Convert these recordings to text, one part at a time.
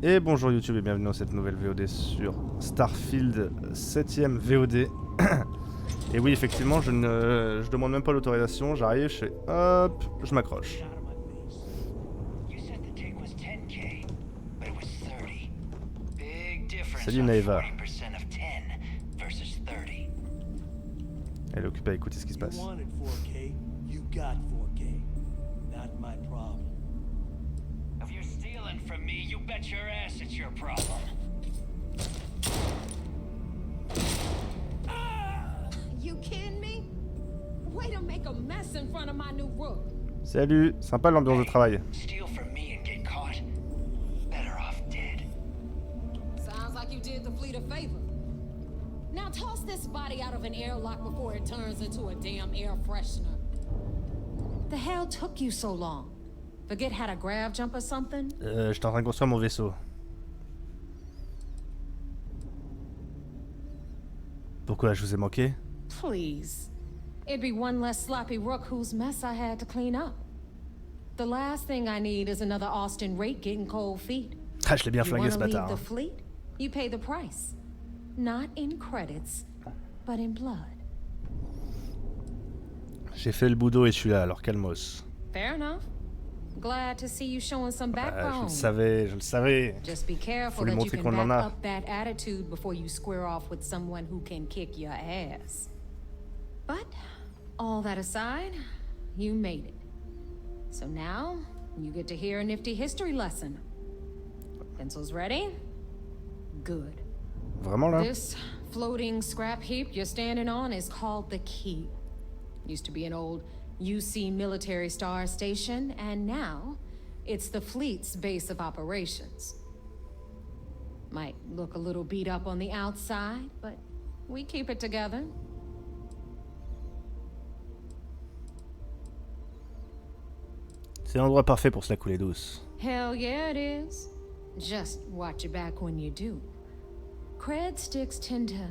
Et bonjour YouTube et bienvenue dans cette nouvelle VOD sur Starfield 7ème VOD. Et oui, effectivement, je demande même pas l'autorisation, j'arrive, je fais hop, je m'accroche. Salut Naeva. Elle est occupée à écouter ce qui se passe. From me, you bet your ass it's your problem. You kidding me? Way to make a mess in front of my new roof. Salut, sympa l'ambiance de travail. Steal from me and get caught. Better off dead. Sounds like you did the fleet a favor. Now toss this body out of an airlock before it turns into a damn air freshener. The hell took you so long? Forget how to grav jump or something? J'étais en train de construire mon vaisseau. Pourquoi je vous ai manqué? Please. It'd be one less sloppy rook whose mess I had to clean up. The last thing I need is another Austin rake getting cold feet. Ah, je l'ai bien flingué ce You wanna bâtard. leave the fleet? You pay the price. Not in credits, but in blood. J'ai fait le boulot et je suis là, alors calmos. Fair enough. Glad to see you showing some Je backbone. le savais, je le savais. Just be careful Faut lui that you montrer can qu'on en back a. up that attitude before you square off with someone who can kick your ass. But all that aside, you made it. So now you get to hear a nifty history lesson. Pencils ready? Good. Vraiment là? This floating scrap heap you're standing on is called the Key. Used to be an old UC military star station, and now it's the fleet's base of operations. Might look a little beat up on the outside, but we keep it together. C'est l'endroit parfait pour se la couler douce. Hell yeah, it is. Just watch your back when you do. Cred sticks tend to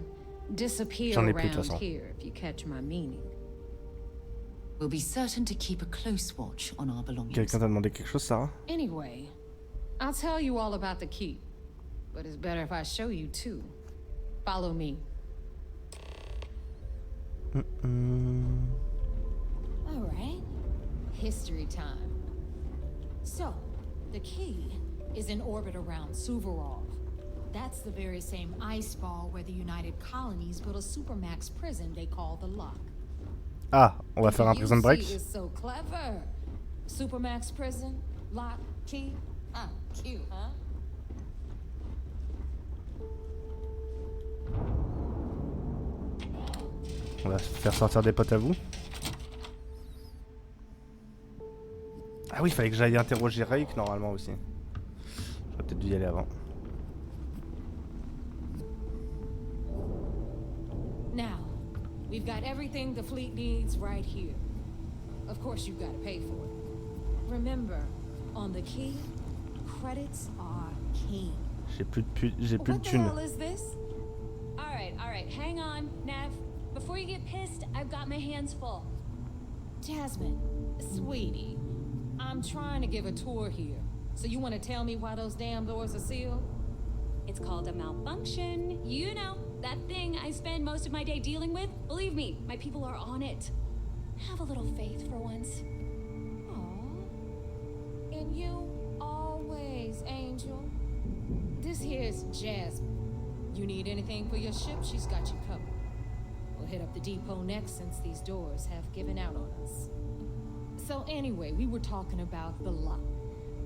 disappear J'en ai plus, de toute around façon. here, if you catch my meaning. We'll be certain to keep a close watch on our belongings. Quelqu'un t'a demandé quelque chose, Sarah? Anyway, I'll tell you all about the key, but it's better if I show you too. Follow me. All right, history time. So, the key is in orbit around Suvorov. That's the very same ice ball where the United Colonies built a supermax prison they call the Lock. Ah, on va faire un prison break. UC is so clever. Supermax prison, Lock, key. Ah, cute, huh? On va faire sortir des potes à vous. Ah oui, il fallait que j'aille interroger Rake normalement aussi. J'aurais peut-être dû y aller avant. Now, we've got everything the fleet needs right here. Of course, you've got to pay for it. Remember, on the key, credits are king. J'ai plus de What the thunes. hell is this? All right, hang on, Nev. Before you get pissed, I've got my hands full. Jasmine, sweetie, I'm trying to give a tour here. So you want to tell me why those damn doors are sealed? It's called a malfunction. You know, that thing I spend most of my day dealing with. Believe me, my people are on it. Have a little faith for once. Aww. And you always, Angel. This here's Jasmine. You need anything for your ship, she's got you covered. We'll hit up the depot next since these doors have given out on us. So anyway, we were talking about the Lock.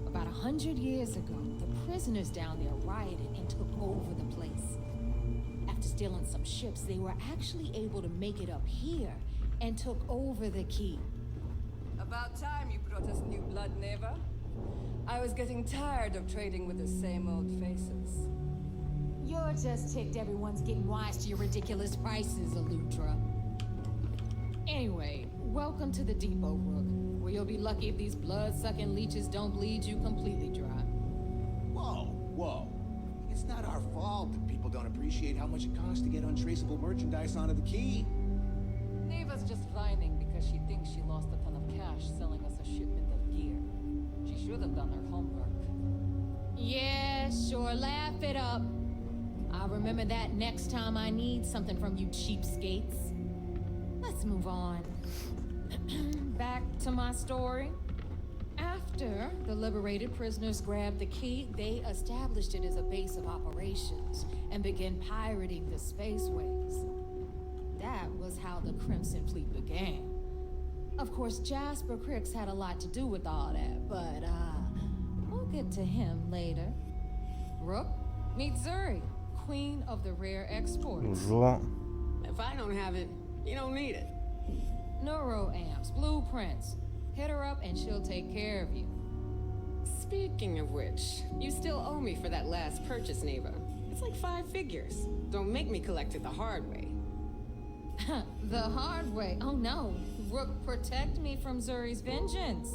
About 100 years ago, the prisoners down there rioted and took over the place. After stealing some ships, they were actually able to make it up here and took over the key. About time you brought us new blood, Naeva. I was getting tired of trading with the same old faces. You're just ticked everyone's getting wise to your ridiculous prices, Elutra. Anyway, welcome to the depot, Rook, where you'll be lucky if these blood-sucking leeches don't bleed you completely dry. Whoa. It's not our fault that people don't appreciate how much it costs to get untraceable merchandise onto the key. Naeva's just whining because she thinks she lost a ton of cash selling us a shipment of gear. She should have done her homework. Yeah, yes, sure, laugh it up. I'll remember that next time I need something from you cheapskates. Let's move on. Back to my story. After the liberated prisoners grabbed the key, they established it as a base of operations and began pirating the spaceways. That was how the Crimson Fleet began. Of course, Jasper Cricks had a lot to do with all that, but we'll get to him later. Rook, meet Zuri, queen of the rare exports. Bonjour. If I don't have it, you don't need it. Neuroamps, blueprints. Hit her up and she'll take care of you. Speaking of which, you still owe me for that last purchase, Naeva. It's like 5 figures. Don't make me collect it the hard way. The hard way? Oh no. Rook, protect me from Zuri's vengeance.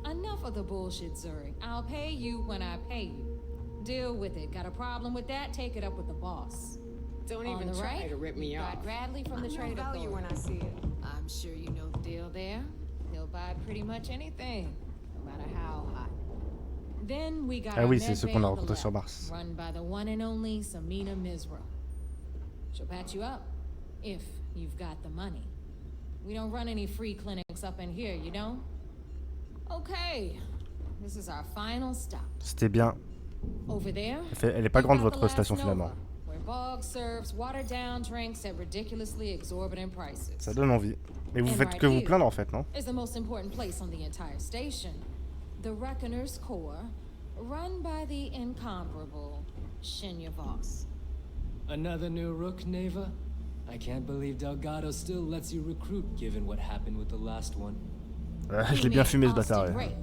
Enough of the bullshit, Zuri. I'll pay you when I pay you. Deal with it. Got a problem with that? Take it up with the boss. Don't On even the try right, to rip me you've off. got Bradley from the I Trade know value when Authority. I see it. I'm sure you know the deal there. He'll buy pretty much anything, no matter how hot. Then we got Ah our oui, c'est ceux medbay qu'on a on the rencontrés sur left, Mars. run by the one and only Samina Misra. She'll patch you up if you've got the money. We don't run any free clinics up in here, you know? Okay, this is our final stop. C'était bien. Over there, Elle est pas you've grande got votre the last station Nova, finalement. where Bog serves watered-down drinks at ridiculously exorbitant prices. Ça donne envie. Mais vous And faites right que vous here plaindre en fait, non? is the most important place on the entire station. The Reckoner's Corps, run by the incomparable Shinya Voss. Another new rook, Naeva? I can't believe Delgado still lets you recruit given what happened with the last one. Je l'ai bien fumé ce bâtard. Austin Ouais. Ray.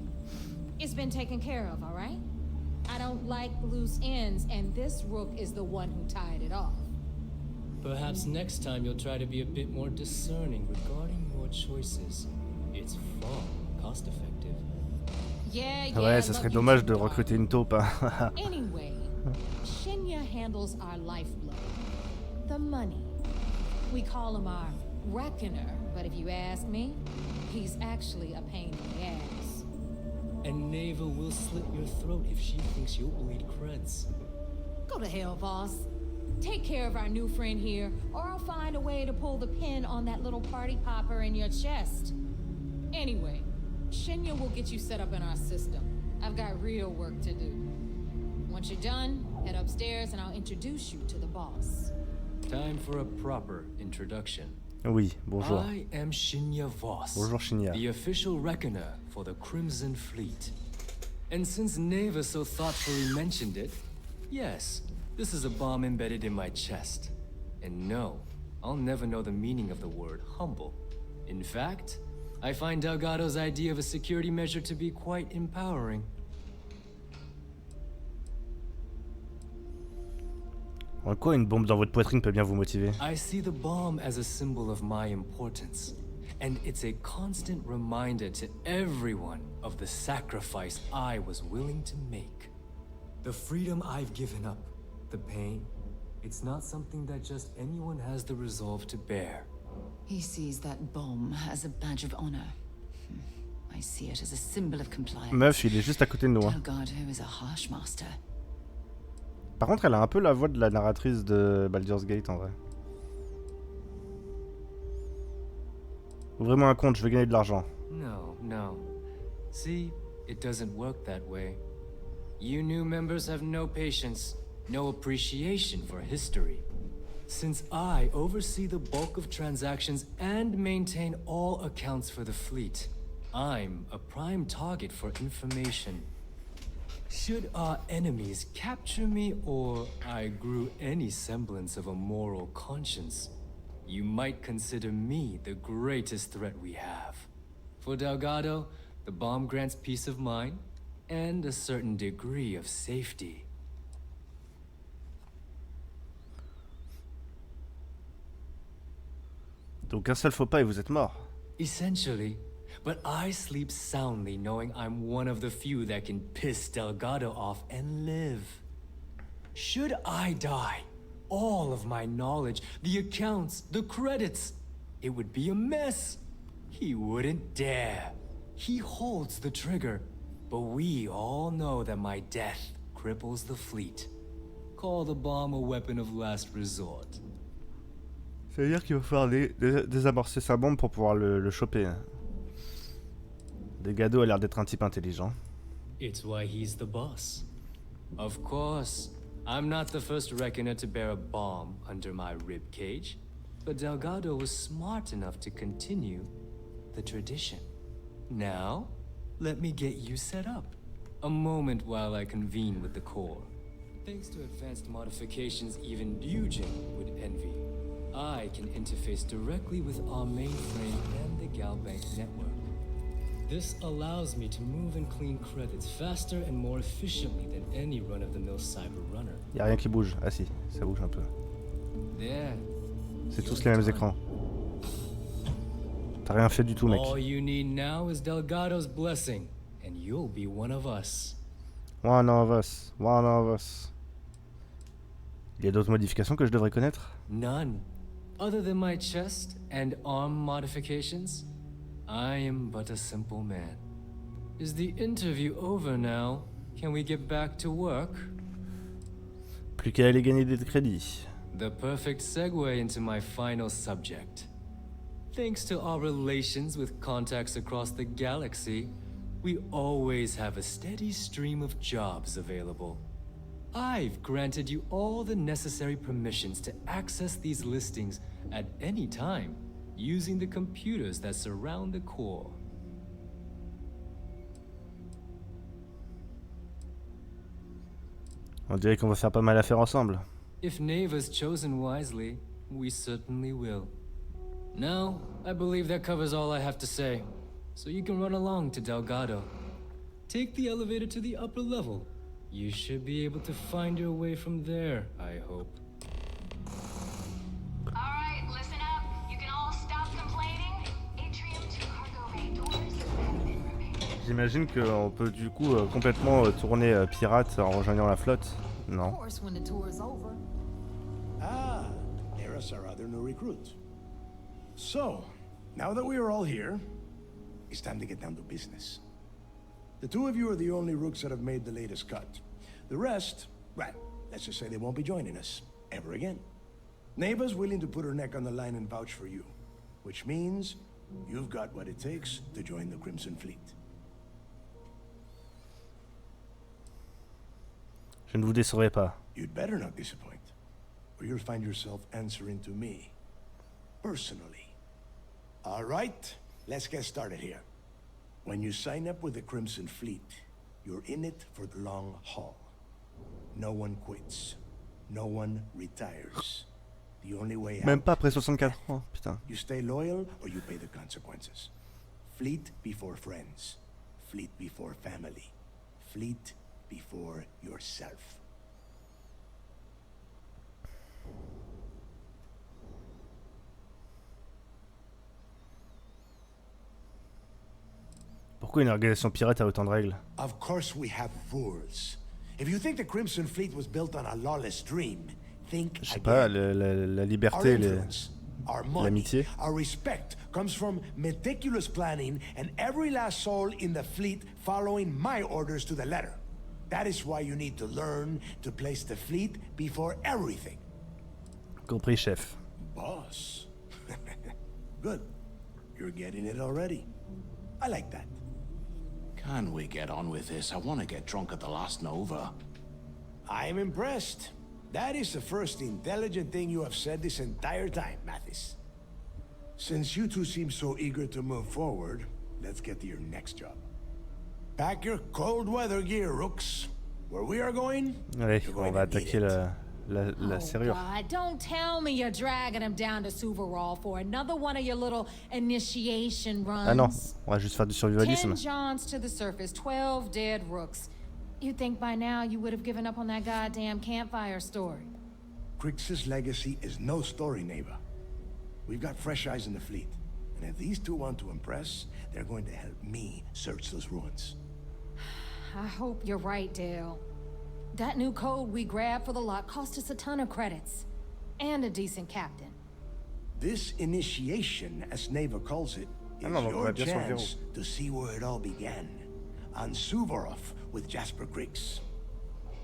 It's been taken care of, all right? I don't like loose ends, and this rook is the one who tied it off. Perhaps next time you'll try to be a bit more discerning regarding your choices. It's far cost effective. Yeah, yeah. Ouais, ça love serait you dommage too, de darling. recruter une taupe. Hein. Anyway, Shinya handles our lifeblood, the money. We call him our reckoner, but if you ask me, he's actually a pain in the ass. And Naeva will slit your throat if she thinks you'll bleed creds. Go to hell, boss. Take care of our new friend here, or I'll find a way to pull the pin on that little party popper in your chest. Anyway, Shinya will get you set up in our system. I've got real work to do. Once you're done, head upstairs and I'll introduce you to the boss. Time for a proper introduction. Oui, bonjour. I am Shinya Voss, Bonjour Shinya. the official reckoner for the Crimson Fleet. And since Naeva so thoughtfully mentioned it, yes, this is a bomb embedded in my chest. And no, I'll never know the meaning of the word humble. In fact, I find Delgado's idea of a security measure to be quite empowering. En quoi une bombe dans votre poitrine peut bien vous motiver? I see the bomb as a symbol of my importance, and it's a constant reminder to everyone of the sacrifice I was willing to make. The freedom I've given up, the pain, it's not something that just anyone has the resolve to bear. He sees that bomb as a badge of honor. I see it as a symbol of compliance. Meuf, il est juste à côté de nous. Hein. Delgado is a harsh master. Par contre, elle a un peu la voix de la narratrice de Baldur's Gate en vrai. Ouvrez-moi un compte, je veux gagner de l'argent. No, no. See, it doesn't work that way. You new members have no patience, no appreciation for history. Since I oversee the bulk of transactions and maintain all accounts for the fleet, I'm a prime target for information. Should our enemies capture me or I grew any semblance of a moral conscience, you might consider me the greatest threat we have. For Delgado, the bomb grants peace of mind and a certain degree of safety. Donc un seul faux pas et vous êtes mort. Essentially, but I sleep soundly knowing I'm one of the few that can piss Delgado off and live. Should I die, all of my knowledge, the accounts, the credits, it would be a mess. He wouldn't dare. He holds the trigger, but we all know that my death cripples the fleet. Call the bomb a weapon of last resort. Ça veut dire qu'il va falloir désamorcer sa bombe pour pouvoir le choper. Delgado a l'air d'être un type intelligent. It's why he's the boss. Of course, I'm not the first reckoner to bear a bomb under my rib cage, but Delgado was smart enough to continue the tradition. Now, let me get you set up. A moment while I convene with the core. Thanks to advanced modifications even Eugene would envy, I can interface directly with our mainframe and the Galbank network. This allows me to move and clean credits faster and more efficiently than any run-of-the-mill cyber runner. Y'a rien qui bouge. Ah si, ça bouge un peu. There. C'est tous les mêmes écrans. T'as rien fait du tout, mec. All you need now is Delgado's blessing, and you'll be one of us. One of us. One of us. Il y a d'autres modifications que je devrais connaître? None. Other than my chest and arm modifications, I am but a simple man. Is the interview over now? Can we get back to work? Plus qu'à aller gagner des crédits. The perfect segue into my final subject. Thanks to our relations with contacts across the galaxy, we always have a steady stream of jobs available. I've granted you all the necessary permissions to access these listings at any time, using the computers that surround the core. On dirait qu'on va faire pas mal à faire ensemble. If Naeva's chosen wisely, we certainly will. Now, I believe that covers all I have to say, so you can run along to Delgado. Take the elevator to the upper level. You should be able to find your way from there, I hope. Alright, listen up. You can all stop complaining. Atrium to cargo bay doors have been repaired. J'imagine qu'on peut du coup complètement tourner pirate en rejoignant la flotte. Non. Of course, when the tour is over. Ah, there's our other new recruit. So, now that we are all here, it's time to get down to business. The two of you are the only rooks that have made the latest cut. The rest, well, let's just say they won't be joining us ever again. Naeva's willing to put her neck on the line and vouch for you, which means you've got what it takes to join the Crimson Fleet. Je ne vous décevrai pas. You'd better not disappoint, or you'll find yourself answering to me, personally. All right, let's get started here. When you sign up with the Crimson Fleet, you're in it for the long haul. No one quits. No one retires. The only way out... Même pas après 64 ans, putain. You stay loyal or you pay the consequences. Fleet before friends. Fleet before family. Fleet before yourself. Pourquoi une organisation pirate a autant de règles? Of course we have rules. If you think the Crimson Fleet was built on a lawless dream, think Je sais pas, again. la liberté, Our money, l'amitié. our respect comes from meticulous planning and every last soul in the fleet following my orders to the letter. That is why you need to learn to place the fleet before everything. Compris, chef. Boss. Good. You're getting it already. I like that. Can we get on with this? I want to get drunk at the last Nova. I am impressed. That is the first intelligent thing you have said this entire time, Mathis. Since you two seem so eager to move forward, let's get to your next job. Pack your cold weather gear, Rooks. Where we are going, Allez, you're on going va to need attaquer it. la serrure. God, don't tell me you're dragging him down to Suvarall for another one of your little initiation runs. Ah non, on va juste faire du 10 survivalisme. Johns to the surface, 12 dead rooks. You'd think by now you would have given up on that goddamn campfire story. Crix's legacy is no story, Naeva. We've got fresh eyes in the fleet. And if these two want to impress, they're going to help me search those ruins. I hope you're right, Dale. That new code we grabbed for the lot cost us a ton of credits. And a decent captain. This initiation, as Naeva calls it, is Ah non, donc on your va bien sur le chance to see where it all began. On Suvorov with Jasper Crix.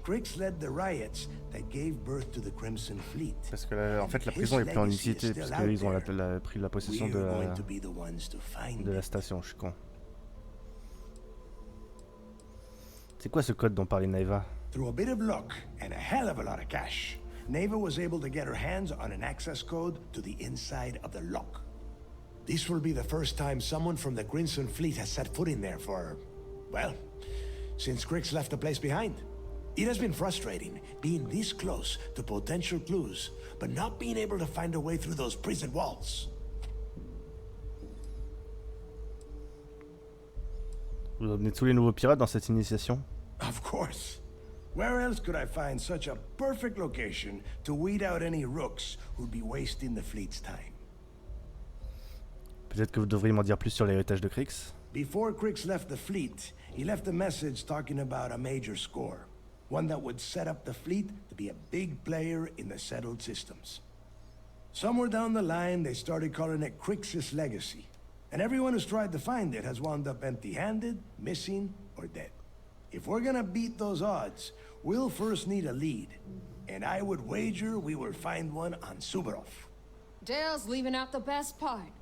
Crix led the riots that gave birth to the Crimson Fleet. Parce que en fait la prison est plus en unicité parce qu'ils ont pris la possession de la station, je suis con. C'est quoi ce code dont parlait Naeva? Through a bit of luck and a hell of a lot of cash, Naeva was able to get her hands on an access code to the inside of the lock. This will be the first time someone from the Crimson Fleet has set foot in there for, well, since Crix left the place behind. It has been frustrating being this close to potential clues, but not being able to find a way through those prison walls. Vous emmenez tous les nouveaux pirates dans cette initiation? Of course. Where else could I find such a perfect location to weed out any rooks who'd be wasting the fleet's time? Peut-être que vous devriez m'en dire plus sur l'héritage de Crix. Before Crix left the fleet, he left a message talking about a major score. One that would set up the fleet to be a big player in the settled systems. Somewhere down the line, they started calling it Crix's legacy. And everyone who's tried to find it has wound up empty-handed, missing, or dead. If we're gonna beat those odds, we'll first need a lead. And I would wager we will find one on Suvorov. Dale's leaving out the best part.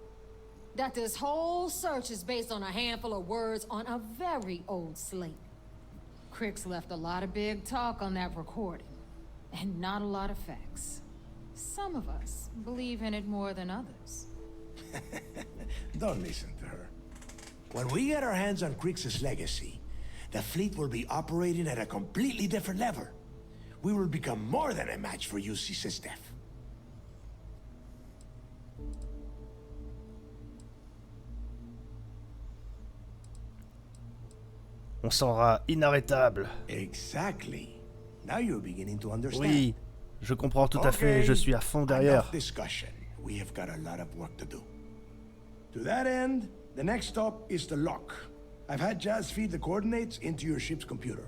That this whole search is based on a handful of words on a very old slate. Crix left a lot of big talk on that recording, and not a lot of facts. Some of us believe in it more than others. Don't listen to her. When we get our hands on Crix's legacy, the fleet will be operating at a completely different level. We will become more than a match for UC SysDef. On sera inarrêtable. Exactly. Now you're beginning to understand. Oui, je comprends tout à fait, je suis à fond derrière. Enough discussion. We have got a lot of work to do. To that end, the next stop is the lock. I've had Jazz feed the coordinates into your ship's computer.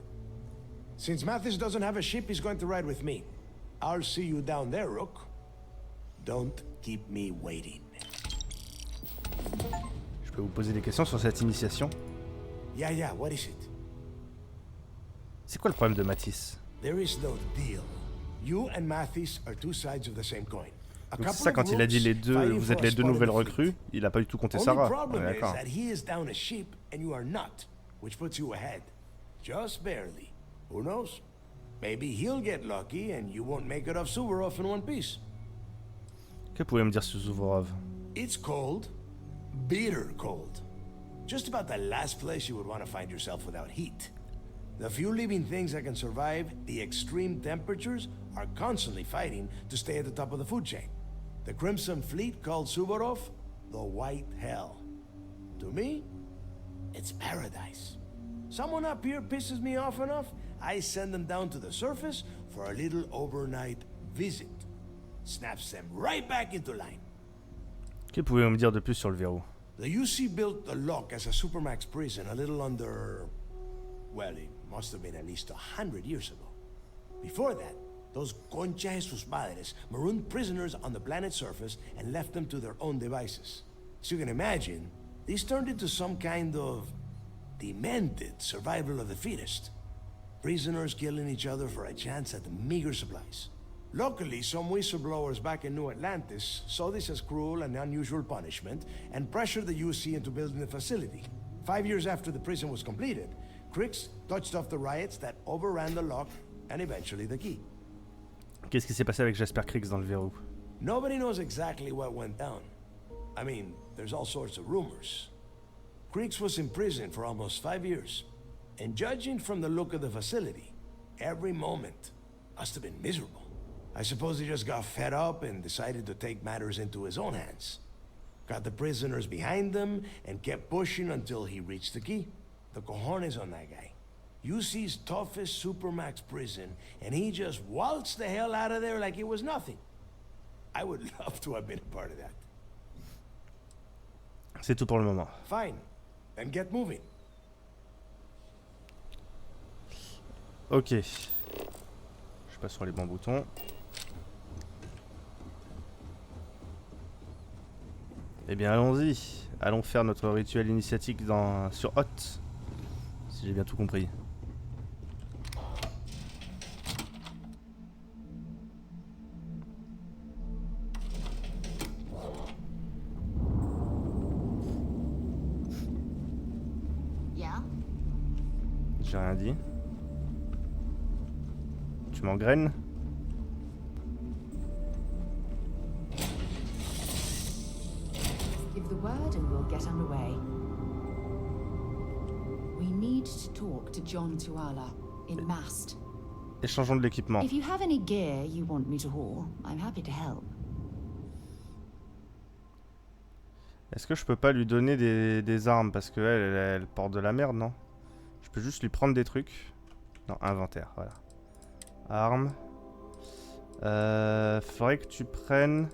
Since Mathis doesn't have a ship, he's going to ride with me. I'll see you down there, Rook. Don't keep me waiting. Je peux vous poser des questions sur cette initiation? Yeah, what is it? C'est quoi le problème de Mathis? There is no deal. You and Mathis are two sides of the same coin. Donc c'est ça, quand il a dit les deux, vous êtes les deux nouvelles recrues, il a pas du tout compté Sarah. D'accord. He is down a ship and you are not, which puts you ahead. Just barely. Who knows? Maybe he'll get lucky and you won't make it off Suvorov in one piece. Que pouvez-vous me dire sur Suvorov? It's cold. Bitter cold. Just about the last place you would want to find yourself without heat. The few living things that can survive the extreme temperatures are constantly fighting to stay at the top of the food chain. The Crimson Fleet called Suvorov the White Hell. To me, it's paradise. Someone up here pisses me off enough, I send them down to the surface for a little overnight visit. Snaps them right back into line. Que pouvez-vous me dire de plus sur le verrou? The UC built the lock as a supermax prison a little under... well, it must have been at least 100 years ago. Before that, those concha de sus madres marooned prisoners on the planet's surface and left them to their own devices. So you can imagine, this turned into some kind of demented survival of the fittest. Prisoners killing each other for a chance at the meager supplies. Luckily, some whistleblowers back in New Atlantis saw this as cruel and unusual punishment and pressured the UC into building the facility. 5 years after the prison was completed, Crix touched off the riots that overran the lock and eventually the key. Qu'est-ce qui s'est passé avec Jasper Crix dans le verrou? Nobody knows exactly what went down. I mean, there's all sorts of rumors. Crix was in prison for almost 5 years, and judging from the look of the facility, every moment must have been miserable. I suppose he just got fed up and decided to take matters into his own hands. Got the prisoners behind them and kept pushing until he reached the key. The cojones on that guy. UC's toughest supermax prison, and he just waltzed the hell out of there like it was nothing. I would love to have been a part of that. C'est tout pour le moment. Fine. Then get moving. Ok. Je passe sur les bons boutons. Eh bien allons-y. Allons faire notre rituel initiatique sur Hot. Si j'ai bien tout compris. J'ai rien dit. Tu m'engraines? Give the word and we'll get underway. We need to talk to John Tuala in Mast. Échangeons de l'équipement. If you have any gear you want me to haul, I'm happy to help. Est-ce que je peux pas lui donner des armes parce qu'elle elle porte de la merde, non? Je peux juste lui prendre des trucs. Non, inventaire, voilà. Armes. Faudrait que tu prennes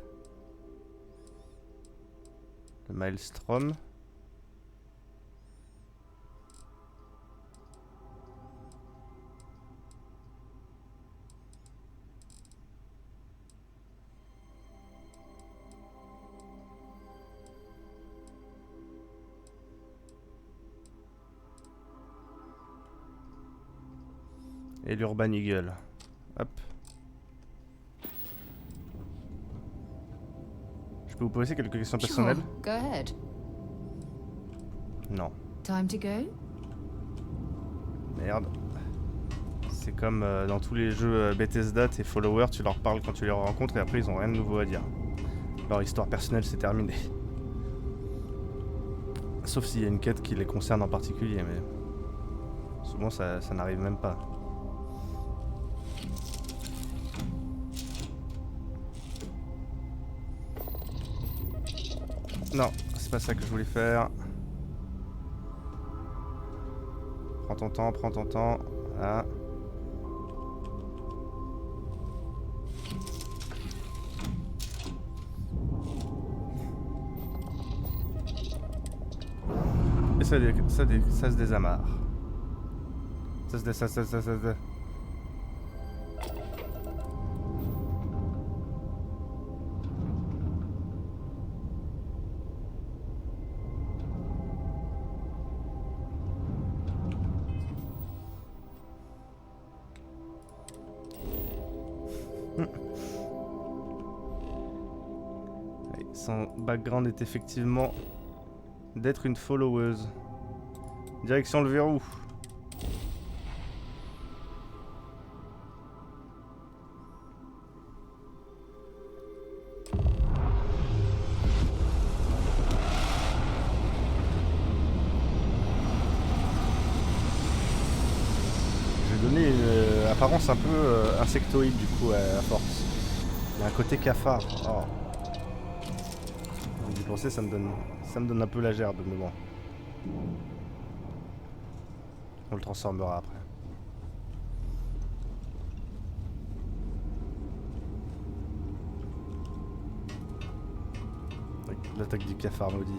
le Maelstrom. Et l'Urban Eagle. Hop. Je peux vous poser quelques questions personnelles? Sure, go ahead. Non. Time to go? Merde. C'est comme dans tous les jeux Bethesda, tes followers, tu leur parles quand tu les rencontres et après ils ont rien de nouveau à dire. Leur histoire personnelle c'est terminé. Sauf s'il y a une quête qui les concerne en particulier, mais souvent ça n'arrive même pas. Non, c'est pas ça que je voulais faire. Prends ton temps, prends ton temps. Voilà. Et ça se désamarre. Ça se Son background est effectivement d'être une followeuse. Direction le verrou. Je vais donner une apparence un peu insectoïde du coup à force. Il y a un côté cafard. Oh. D'y penser, ça me donne un peu la gerbe, mais bon. On le transformera après. L'attaque du cafard maudit.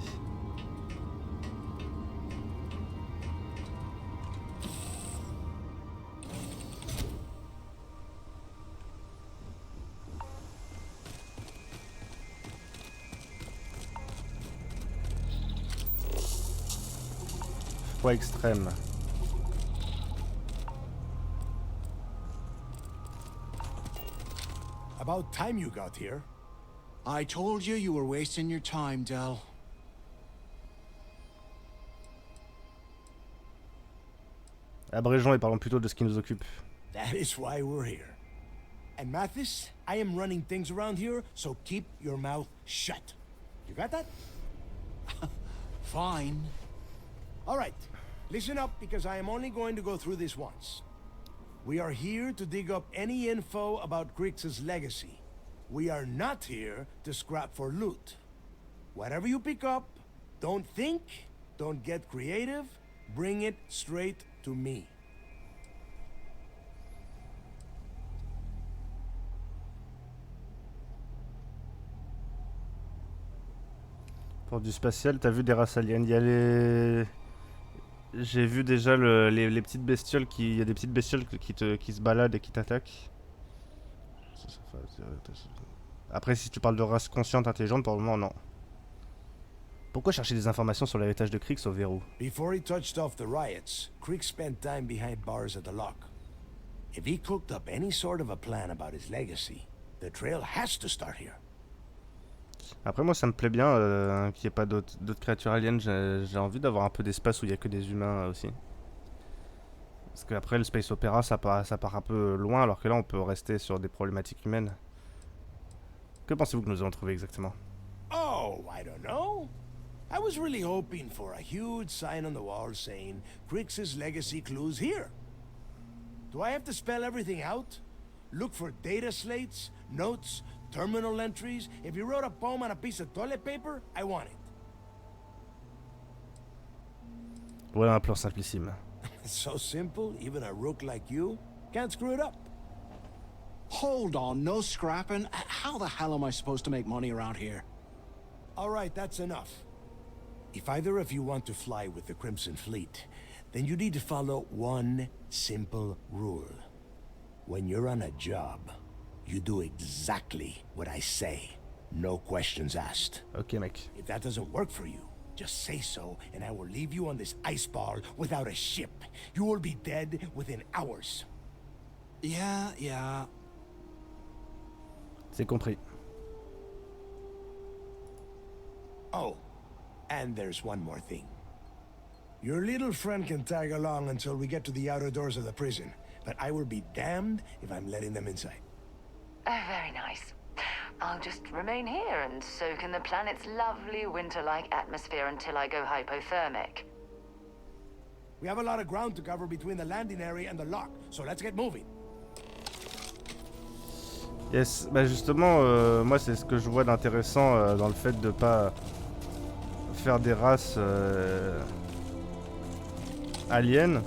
Froid extrême. About time you got here. I told you you were wasting your time, Del. Abrégeons et parlons plutôt de ce qui nous occupe. That is why we're here. And Mathis, I am running things around here, so keep your mouth shut. You got that? Fine. All right, listen up because I am only going to go through this once. We are here to dig up any info about Grix's legacy. We are not here to scrap for loot. Whatever you pick up, don't think, don't get creative, bring it straight to me. Pour du spatial, t'as vu des races aliens? Il y a les... J'ai vu déjà les petites bestioles qui... Il y a des petites bestioles qui se baladent et qui t'attaquent. Après, si tu parles de race consciente, intelligente, pour le moment, non. Pourquoi chercher des informations sur l'héritage de Krix au verrou? Before he touched off the riots, Krix spent time behind bars at the lock. If he cooked up any sort of a plan about his legacy, the trail has to start here. Après, moi, ça me plaît bien qu'il n'y ait pas d'autres créatures aliens. J'ai envie d'avoir un peu d'espace où il n'y a que des humains aussi. Parce qu'après le space opéra ça part un peu loin alors que là on peut rester sur des problématiques humaines. Que pensez-vous que nous allons trouver exactement? Oh, I don't know. I was really hoping for a huge sign on the wall saying Crix's legacy clues here. Do I have to spell everything out? Look for data slates, notes, terminal entries. If you wrote a poem on a piece of toilet paper, I want it. Voilà un plan simplissime. It's so simple, even a rook like you can't screw it up. Hold on, no scrapping. How the hell am I supposed to make money around here? All right, that's enough. If either of you want to fly with the Crimson Fleet, then you need to follow one simple rule. When you're on a job, you do exactly what I say. No questions asked. Ok mec. If that doesn't work for you, just say so, and I will leave you on this ice ball without a ship. You will be dead within hours. Yeah. C'est compris. Oh, and there's one more thing. Your little friend can tag along until we get to the outer doors of the prison, but I will be damned if I'm letting them inside. Oh, very nice. I'll just remain here and soak in the planet's lovely winter-like atmosphere until I go hypothermic. We have a lot of ground to cover between the landing area and the lock, so let's get moving. Yes, bah justement, moi c'est ce que je vois d'intéressant dans le fait de pas faire des races aliens,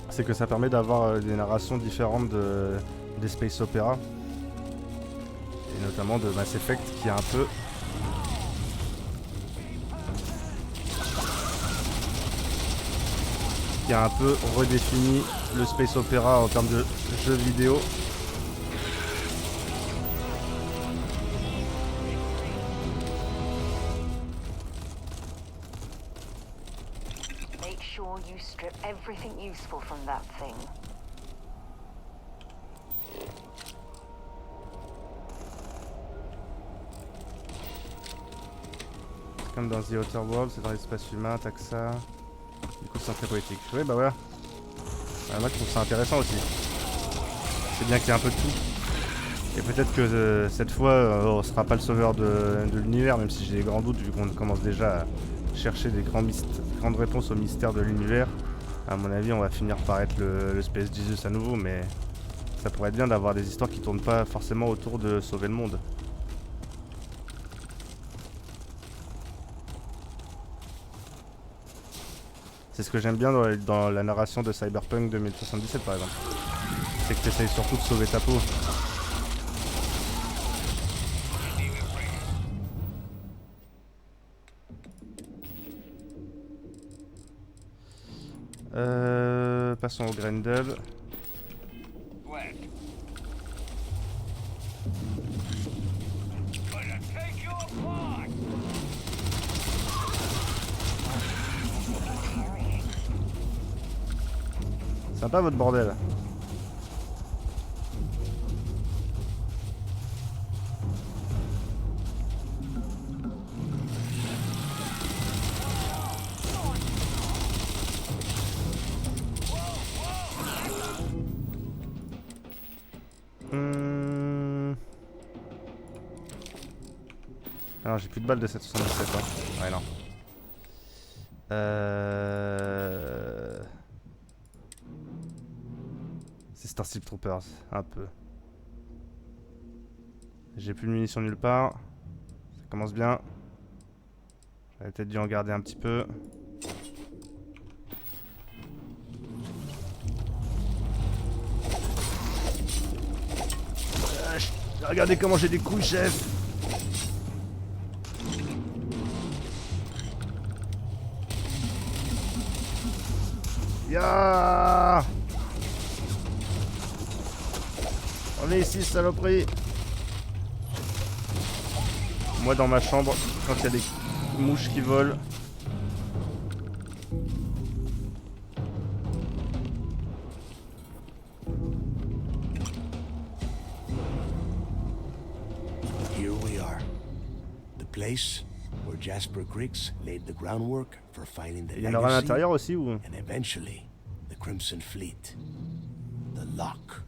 c'est que ça permet d'avoir des narrations différentes des space opéra, et notamment de Mass Effect qui a un peu redéfini le space opéra en termes de jeux vidéo. Make sure you strip everything useful from that thing. Comme dans The Outer World, c'est dans l'espace humain, t'as que ça. Du coup c'est très poétique. Oui bah voilà. Moi je trouve ça intéressant aussi. C'est bien qu'il y ait un peu de tout. Et peut-être que cette fois on sera pas le sauveur de l'univers, même si j'ai des grands doutes vu qu'on commence déjà à chercher des grandes réponses aux mystères de l'univers. À mon avis on va finir par être le Space Jesus à nouveau, mais ça pourrait être bien d'avoir des histoires qui tournent pas forcément autour de sauver le monde. C'est ce que j'aime bien dans la narration de Cyberpunk 2077 par exemple. C'est que tu essayes surtout de sauver ta peau. Passons au Grendel. Sympa votre bordel. Alors j'ai plus de balles de 777 hein. Ouais non. C'est Starship Troopers, un peu. J'ai plus de munitions nulle part. Ça commence bien. J'aurais peut-être dû en garder un petit peu. Regardez comment j'ai des couilles, chef. Ya. On est ici, saloperie. Moi dans ma chambre, quand il y a des mouches qui volent. Here we are. The place where Jasper Griggs laid the groundwork for finding the Il y en aura à legacy l'intérieur aussi ou? and eventually the Crimson Fleet. The lock.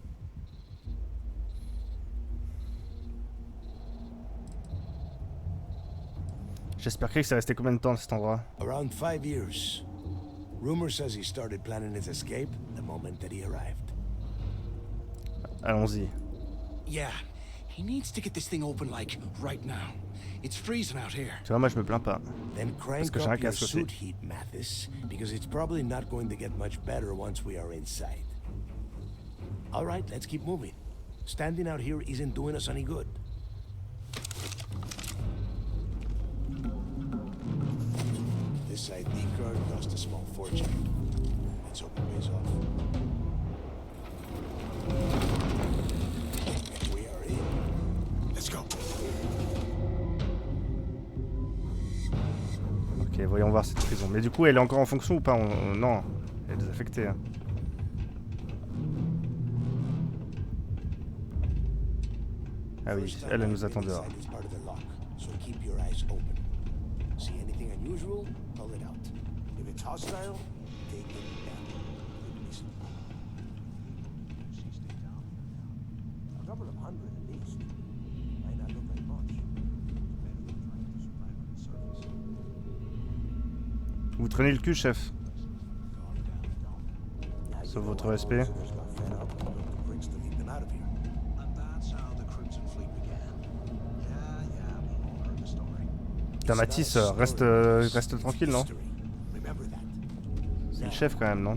J'espère que c'est resté combien de temps à cet endroit? Around 5 years. Rumor says he started planning his escape the moment that he arrived. Allons-y. Yeah, he needs to get this thing open like right now. It's freezing out here. Tu vois, moi je me plains pas. Then Parce crank que j'ai un up your casque aussi. suit heat, Mathis, because it's probably not going to get much better once we are inside. All right, let's keep moving. Standing out here isn't doing us any good. This ID card cost a small fortune. Let's hope it pays off. We are in. Let's go. Ok, voyons voir cette prison. Mais du coup, elle est encore en fonction ou pas? Non, elle est désaffectée. Hein. Ah oui, elle nous attend dehors. See anything unusual, pull it out. If it's hostile, take it down. A couple of hundred at least. Might not look like much. Vous traînez le cul, chef. Sauf votre respect. Putain, Matisse, reste tranquille, non? C'est le chef quand même, non?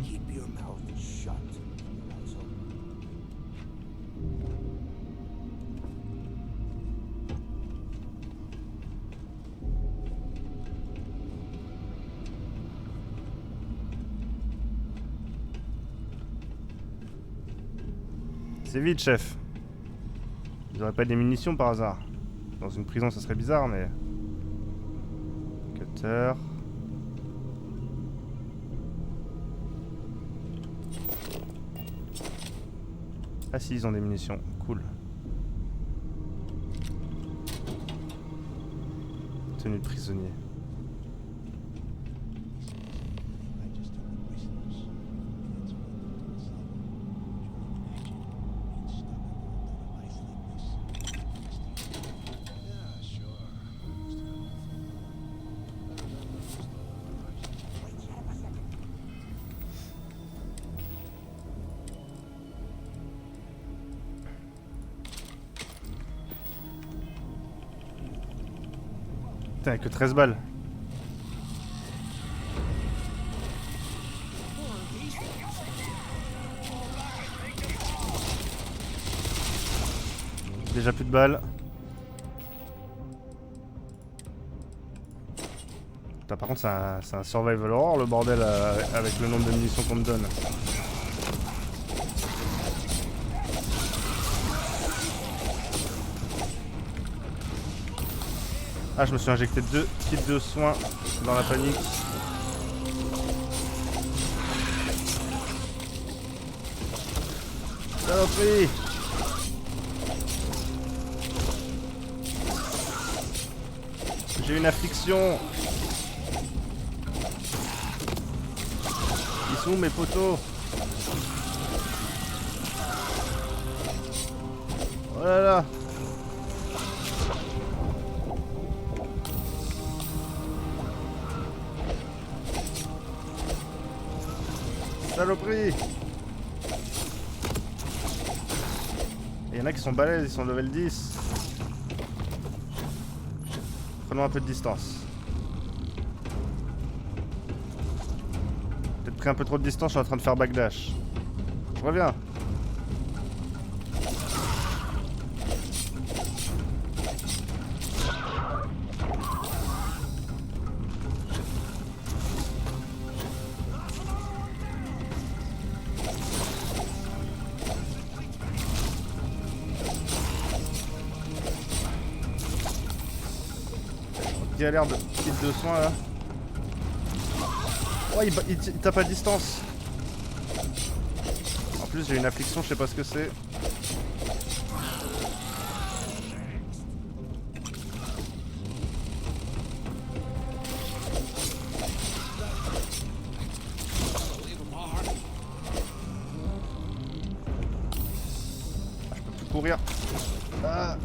C'est vite, chef. Vous aurez pas des munitions par hasard? Dans une prison, ça serait bizarre, mais... Cutter. Ah si, ils ont des munitions. Cool. Tenue de prisonnier. Putain, que 13 balles. Déjà plus de balles. Putain, par contre, c'est un survival horror le bordel avec le nombre de munitions qu'on me donne. Ah, je me suis injecté 2 kits de soins dans la panique. Saloperie! J'ai une affliction. Ils sont où mes poteaux? Oh là là! Saloperie! Il y en a qui sont balèzes, ils sont level 10. Prenons un peu de distance. Peut-être pris un peu trop de distance, je suis en train de faire backdash. Je reviens. Il a l'air de kit de soins là. Oh, il tape à distance. En plus, j'ai une affliction, je sais pas ce que c'est. courir. Ah.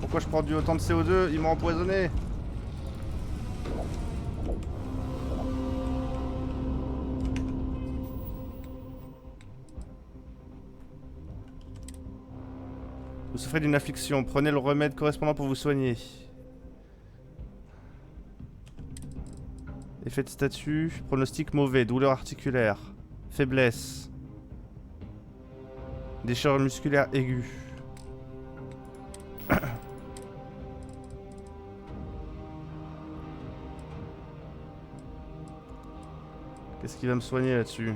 Pourquoi je prends autant de CO2? Ils m'ont empoisonné. Vous souffrez d'une affliction, prenez le remède correspondant pour vous soigner. Effet de statut, pronostic mauvais, douleur articulaire, faiblesse, déchirure musculaire aiguë. Qu'est-ce qui va me soigner là-dessus?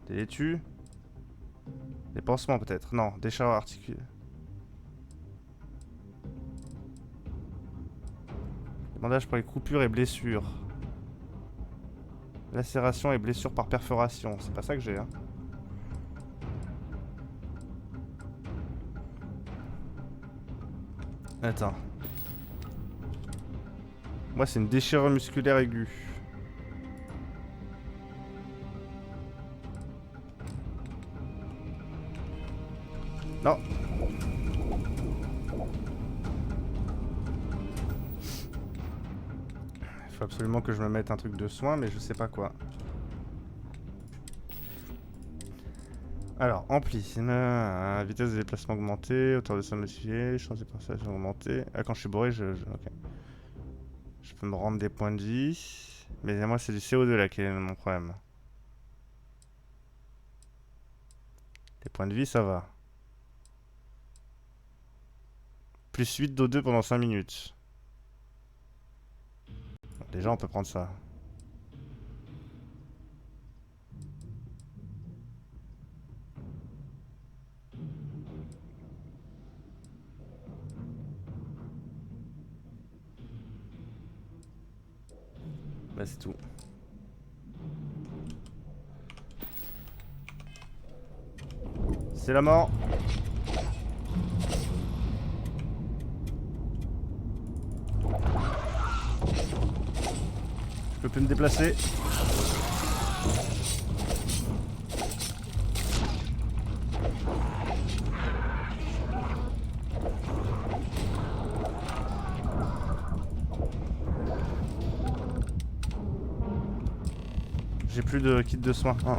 Des laitues? Des pansements peut-être? Non, déchirure articulaire. Bandage pour les coupures et blessures. Lacération et blessures par perforation. C'est pas ça que j'ai, hein. Attends. Moi, c'est une déchirure musculaire aiguë. Non. Il faut absolument que je me mette un truc de soin, mais je sais pas quoi. Alors, ampli. Vitesse de déplacement augmentée, hauteur de sol modifiée, chance de passage augmentée. Ah, quand je suis bourré, ok. Je peux me rendre des points de vie. Mais moi, c'est du CO2 là qui est mon problème. Les points de vie, ça va. Plus 8 d'O2 pendant 5 minutes. Bon, déjà, on peut prendre ça. Bah, c'est tout. C'est la mort. Je peux plus me déplacer. J'ai plus de kit de soins. Oh.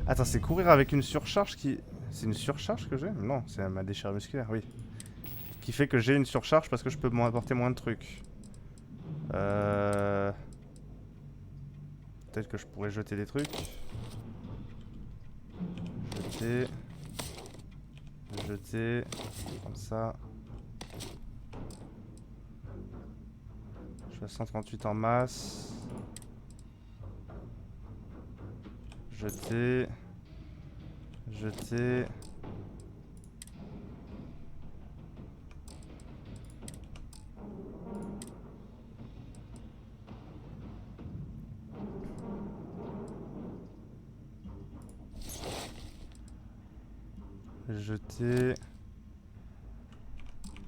Attends, c'est courir avec une surcharge qui... C'est une surcharge que j'ai? Non, c'est ma déchirure musculaire, oui. Qui fait que j'ai une surcharge parce que je peux apporter moins de trucs. Peut-être que je pourrais jeter des trucs. Jeter. Comme ça. Je suis à 138 en masse. Jeter.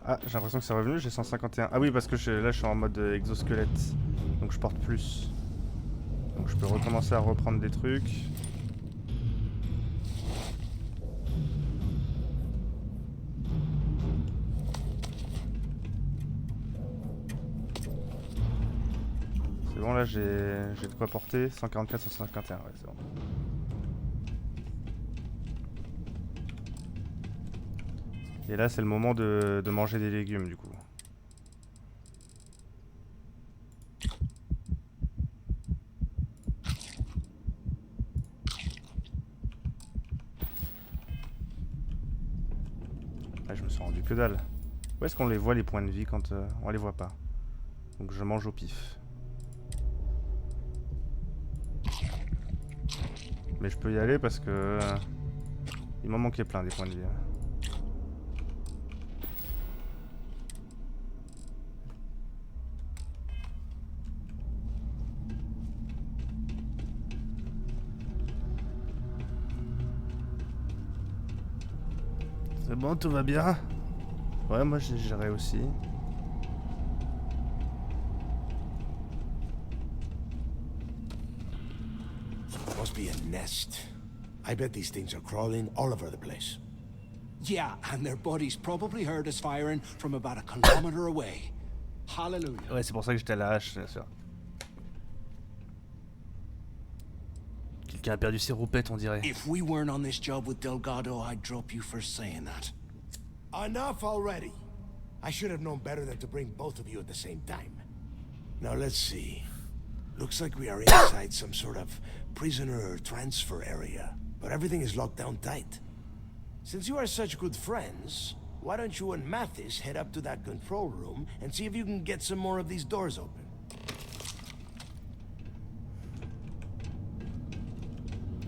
Ah, j'ai l'impression que c'est revenu, j'ai 151. Ah oui, parce que là je suis en mode exosquelette. Donc je porte plus. Donc je peux recommencer à reprendre des trucs. C'est bon, là j'ai de quoi porter. 144, 151, ouais, c'est bon. Et là, c'est le moment de manger des légumes, du coup. Ah, je me suis rendu que dalle. Où est-ce qu'on les voit, les points de vie, quand on les voit pas? Donc je mange au pif. Mais je peux y aller parce que... il m'en manquait plein, des points de vie. C'est bon, tout va bien? Ouais, moi j'ai géré aussi. Must be a nest. I bet these things are crawling all over the place. Yeah, and their buddies probably heard us firing from about a kilometer away. Hallelujah. Ouais, c'est pour ça que j'étais à la hache, bien sûr. Quelqu'un a perdu ses roupettes, on dirait. If we weren't on this job with Delgado, I'd drop you for saying that. Enough already. I should have known better than to bring both of you at the same time. Now let's see. Looks like we are inside some sort of prisoner transfer area, but everything is locked down tight. Since you are such good friends, why don't you and Mathis head up to that control room and see if you can get some more of these doors open?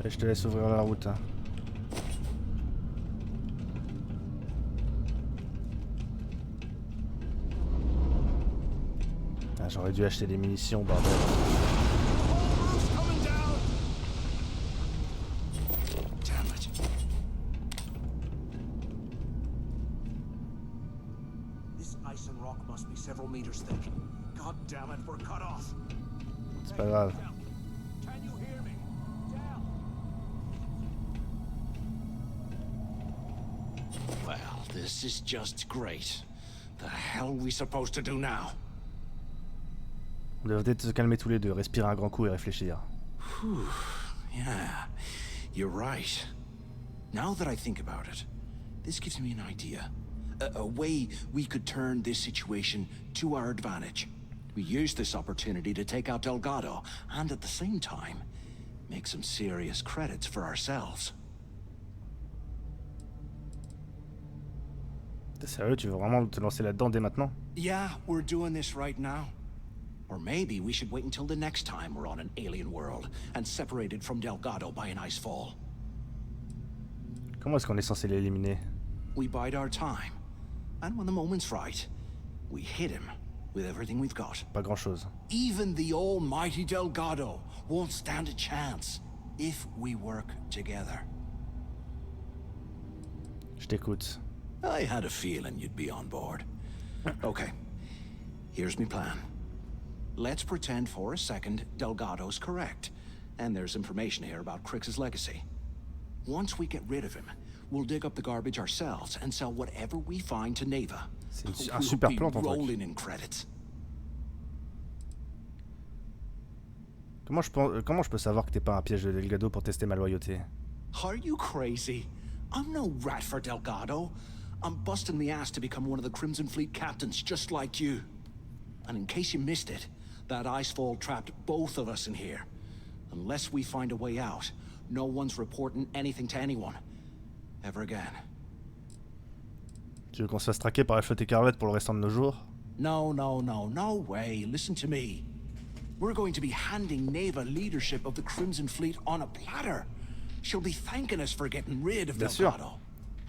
Et je te laisse ouvrir la route. Hein. Ah, j'aurais dû acheter des munitions, bordel. C'est pas grave. Well, this is just great. The hell are we supposed to do now? On devrait peut-être se calmer tous les deux, respirer un grand coup et réfléchir. Whew. Yeah, you're right. Now that I think about it, this gives me an idea. A way we could turn this situation to our advantage. We use this opportunity to take out Delgado, and at the same time, make some serious credits for ourselves. T'es sérieux, tu veux vraiment te lancer là-dedans dès maintenant? Yeah, we're doing this right now. Or maybe we should wait until the next time we're on an alien world and separated from Delgado by an ice fall. Comment est-ce qu'on est censé l'éliminer? We bide our time, and when the moment's right, we hit him with everything we've got. Pas grand-chose. Even the almighty Delgado won't stand a chance if we work together. Je t'écoute. I had a feeling you'd be on board. Okay, here's my plan. Let's pretend for a second Delgado's correct, and there's information here about Crix's legacy. Once we get rid of him, we'll dig up the garbage ourselves and sell whatever we find to Naeva. C'est un super plan, ton truc. Rolling in credits. Comment je peux savoir que t'es pas un piège de Delgado pour tester ma loyauté? Are you crazy? I'm no rat for Delgado. I'm busting the ass to become one of the Crimson Fleet captains, just like you. And in case you missed it, that icefall trapped both of us in here. Unless we find a way out, no one's reporting anything to anyone. Ever again. Tu veux qu'on se fasse traquer par la Flotte Ecarlate pour le restant de nos jours? No way. Listen to me. We're going to be handing Naeva leadership of the Crimson Fleet on a platter. She'll be thanking us for getting rid of Delgado.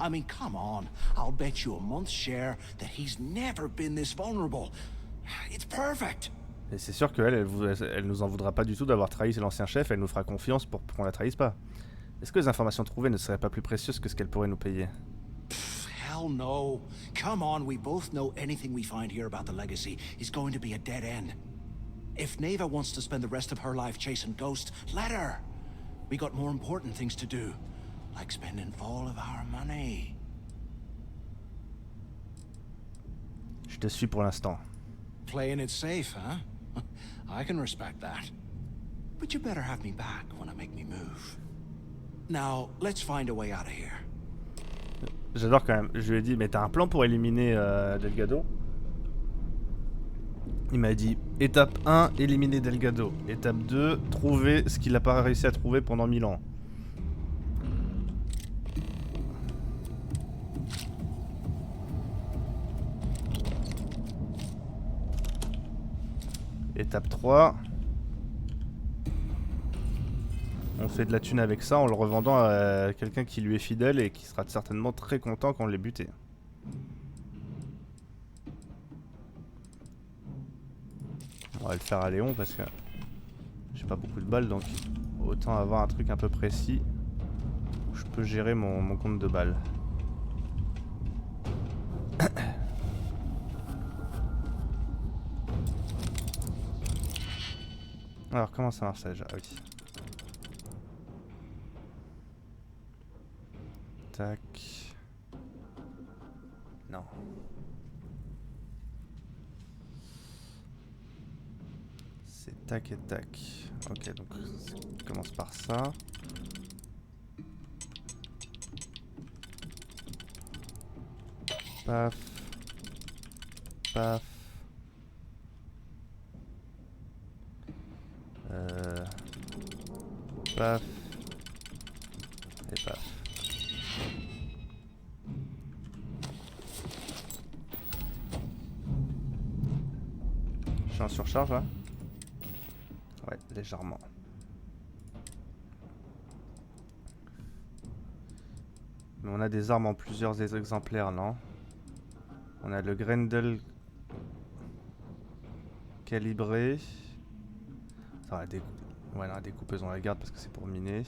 I mean, come on. I'll bet you a month's share that he's never been this vulnerable. It's perfect. Et c'est sûr qu'elle, elle nous en voudra pas du tout d'avoir trahi l'ancien chef, elle nous fera confiance pour qu'on la trahisse pas. Est-ce que les informations trouvées ne seraient pas plus précieuses que ce qu'elle pourrait nous payer? Hell no. Come on, we both know anything we find here about the legacy is going to be a dead end. If Naeva wants to spend the rest of her life chasing ghosts, let her. We got more important things to do, like spending all of our money. Je te suis pour l'instant. Playing it safe, huh? I can respect that. But you better have me back when I make me move. Now, let's find a way out of here. J'adore quand même. Je lui ai dit, mais t'as un plan pour éliminer Delgado? Il m'a dit, étape 1, éliminer Delgado. Étape 2, trouver ce qu'il n'a pas réussi à trouver pendant 1000 ans. Étape 3. On fait de la thune avec ça en le revendant à quelqu'un qui lui est fidèle et qui sera certainement très content quand on l'ait buté. On va le faire à Léon parce que j'ai pas beaucoup de balles, donc autant avoir un truc un peu précis où je peux gérer mon compte de balles. Alors comment ça marche ça déjà? Ah oui. Tac. Non. C'est tac et tac. Ok, donc ça commence par ça. Paf. Paf. Paf. Et paf. Je suis en surcharge là? Ouais, légèrement. Mais on a des armes en plusieurs exemplaires, non? On a le Grendel calibré. Ça, ouais, la découpeuse on la garde parce que c'est pour miner.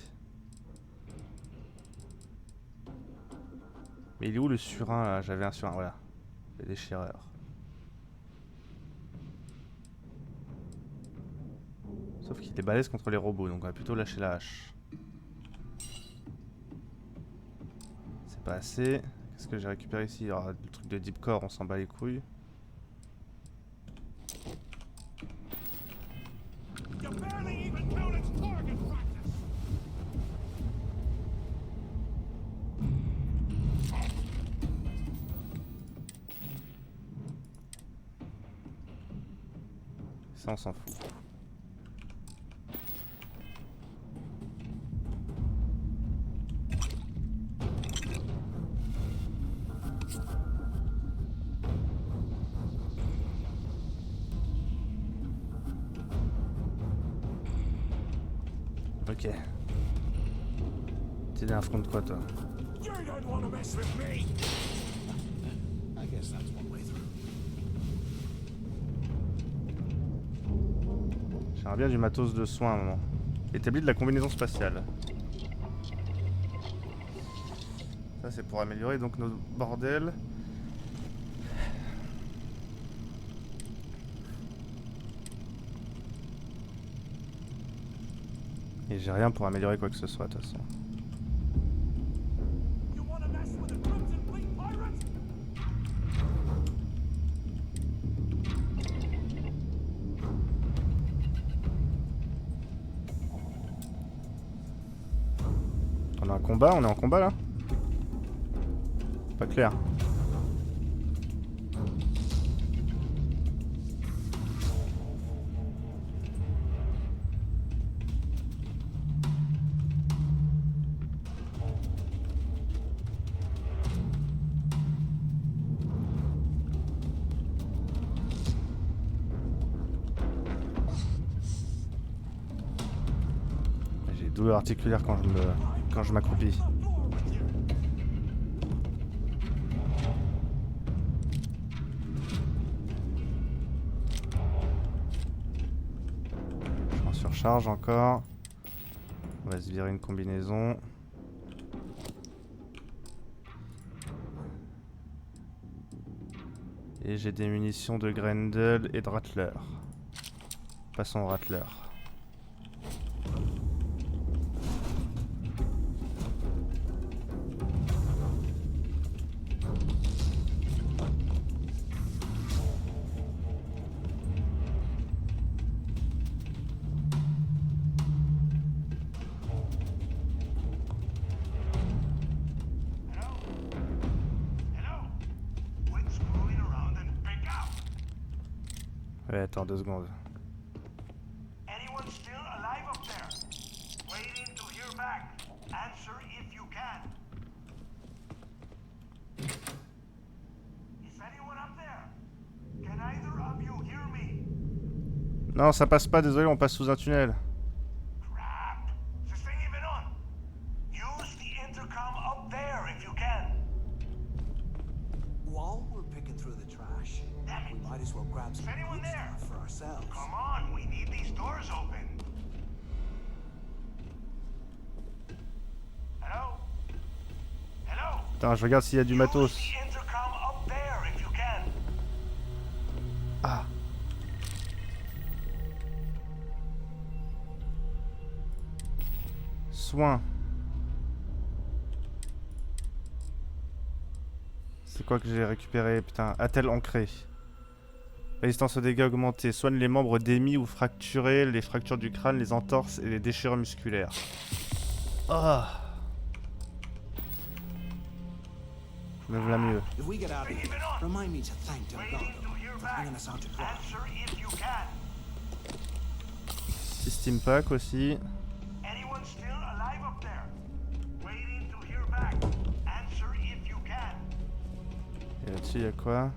Mais il est où le surin là? J'avais un surin, voilà. Le déchireur. Sauf qu'il est balèze contre les robots, donc on va plutôt lâcher la hache. C'est pas assez. Qu'est-ce que j'ai récupéré ici? Alors, le truc de deep core, on s'en bat les couilles. Ça on s'en fout. Ok. T'es d'un front de quoi toi? J'aimerais bien du matos de soins à un moment. Établi de la combinaison spatiale. Ça c'est pour améliorer donc nos bordels. Et j'ai rien pour améliorer quoi que ce soit de toute façon. On est en combat là? Pas clair. J'ai des douleurs articulaires quand je m'accroupis. Charge encore. On va se virer une combinaison. Et j'ai des munitions de Grendel et de Rattler. Passons au Rattler. Ouais, attends 2 secondes. Anyone still alive up there? Waiting to hear back. Answer if you can. Is anyone up there? Can either of you hear me? Non, ça passe pas, désolé, on passe sous un tunnel. Crap. Is this thing even on? Use the intercom up there if you can. While we're picking through the trash, we might as well grab some good stuff for ourselves. Come on, we need these doors open. Hello? Hello? Putain, je regarde s'il y a du matos. Use the intercom up there soin. C'est quoi que j'ai récupéré? Putain, attelle ancré. Résistance aux dégâts augmentée. Soigne les membres démis ou fracturés, les fractures du crâne, les entorses et les déchirures musculaires. Oh. Me voilà mieux. If we get out of here, remind me to thank Delgado for bringing us out to dry. Answer if you can. Petit steam pack aussi. Anyone still alive up there? Waiting to hear back. Answer if you can. Et là-dessus, il y a quoi?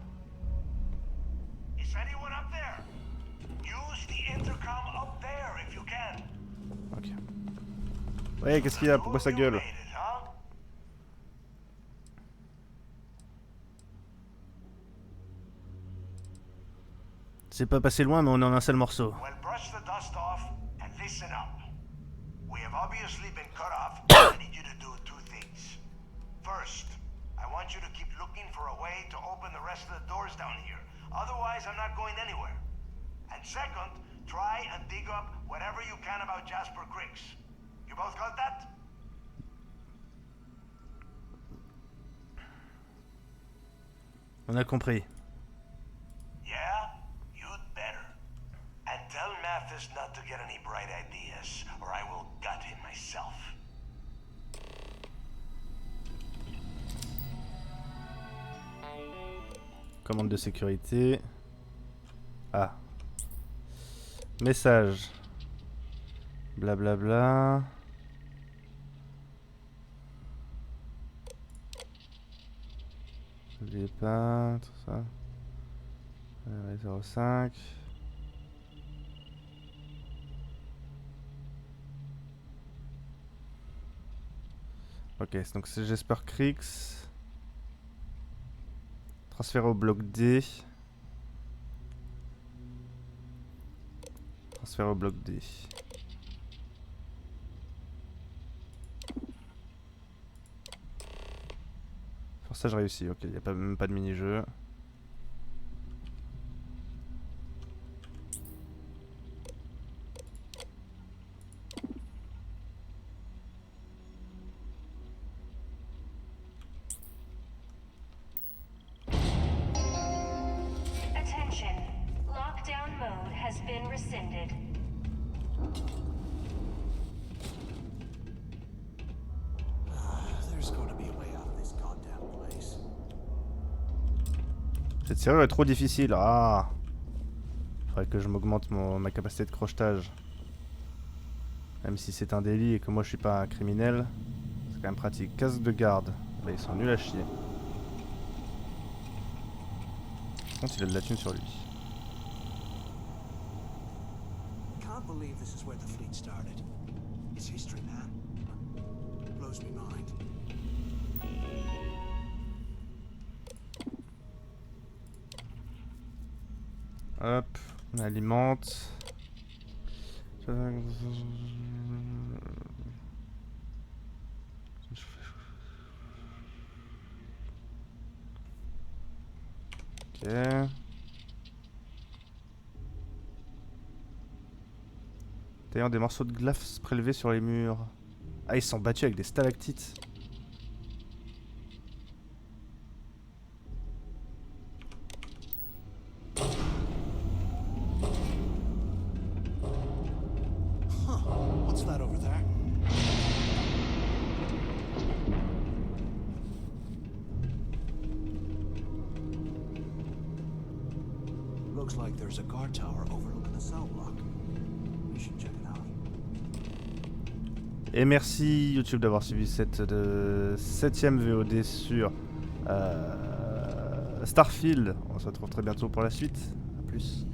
Is anyone up there? Use the intercom up there if you can. Ok. Ouais, qu'est-ce qu'il y a? Pourquoi ça gueule? C'est pas passé loin, mais on est en un seul morceau. Well, brush the dust off and listen up. We have obviously been cut off. I need you to do two things. First, I want you to keep looking for a way to open the rest of the doors down here. Otherwise, I'm not going anywhere. And second, try and dig up whatever you can about Jasper Creeks. You both got that? On a compris. Yeah? You'd better. And tell Mathis not to get any bright ideas, or I will gut him myself. Commande de sécurité. Ah. Message. Blablabla. Les pas, tout ça. 05. Ok, donc c'est Jasper Creeks. Transférer au bloc D. Transférer au bloc D. Pour ça, je réussis. Ok, il n'y a même pas de mini-jeu. Attention. Lockdown mode has been rescinded. There's got to be a way out of this goddamn place. Cette serrure est trop difficile. Ah, faudrait que je m'augmente ma capacité de crochetage. Même si c'est un délit et que moi je suis pas un criminel, c'est quand même pratique. Casque de garde. Bah, ils sont nuls à chier. Par contre, il a de la thune sur lui. Can't believe this is where the fleet started. It's history, man. Blows me mind. Hop, on alimente. Ok. D'ailleurs, des morceaux de glace prélevés sur les murs. Ah, ils sont battus avec des stalactites. What's that over there? Looks like there's a guard tower overlooking the cell block. We should check it out. Et merci YouTube d'avoir suivi cette 7ème VOD sur Starfield. On se retrouve très bientôt pour la suite. A plus.